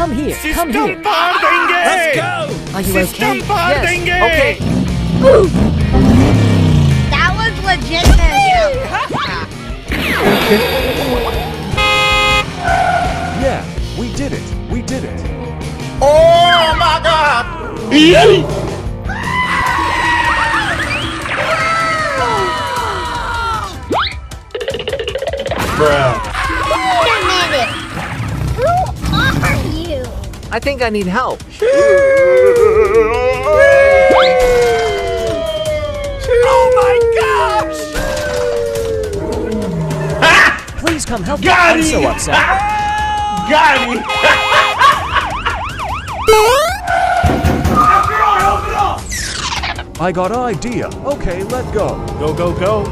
Come here. Come here. Let's go. Are you okay? Yes. Okay. That was legitimate. Yeah, we did it. We did it. Oh my God! Bruh. Wait a minute. Who are you? I think I need help. Oh my gosh! Please come help me. Got I'm it. so upset. Got me! I got an idea. Okay, let go. Go, go, go.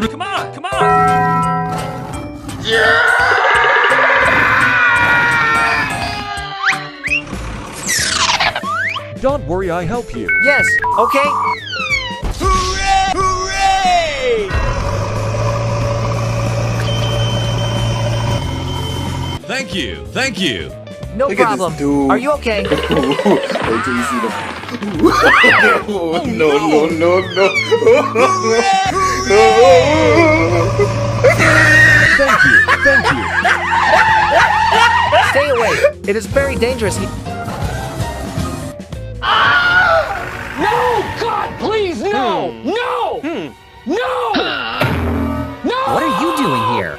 Come on, come on! Don't worry, I help you. Yes. Okay. Hooray! Hooray! Thank you, thank you. No Look at problem. this dude. Are you okay? Wait till you see the. Oh, no, no, no, no. Thank you. Thank you. Stay away. It is very dangerous. No! God, please, no! No! No! No! What are you doing here?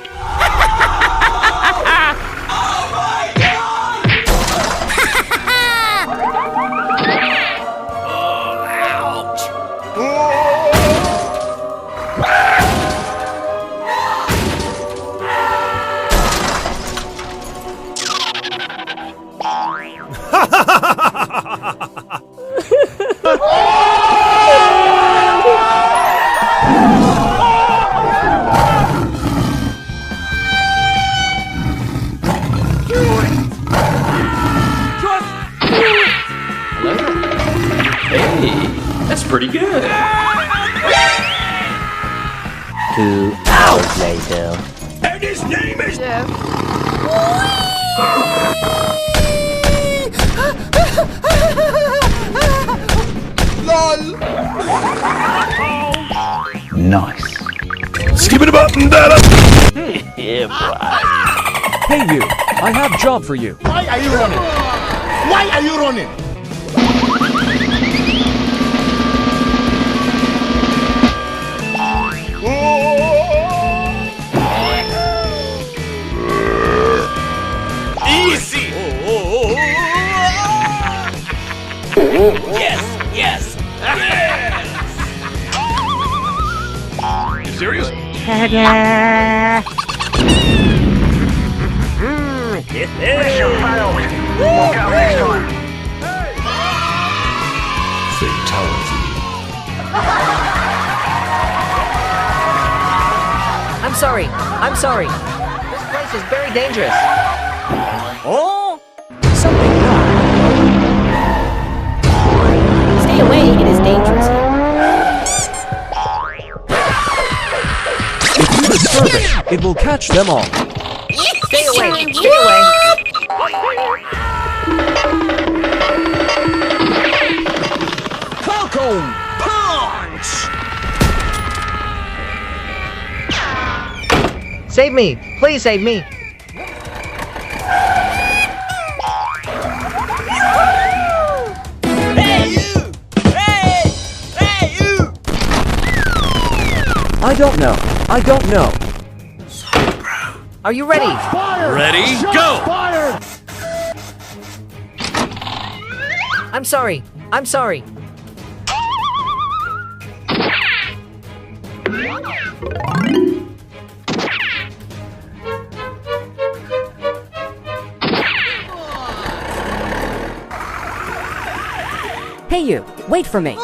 That's pretty good. 2 hours later. And his name is... Nice. Skip it about and that Yeah, boy. Hey, you. I have a job for you. Why are you running? Why are you running? Easy! Yes! Yes! Yes! You serious? Mission failed. Walk out next time. Fatality. I'm sorry. I'm sorry. This place is very dangerous. Oh? Something wrong. Stay away. It is dangerous here. If you disturb it, it will catch them all. Stay away. Stay away. Falcon Punch! Save me. Please save me. Hey you! Hey! Hey you! I don't know. I don't know. Are you ready? Ready, go! I'm sorry. I'm sorry. Hey you, wait for me.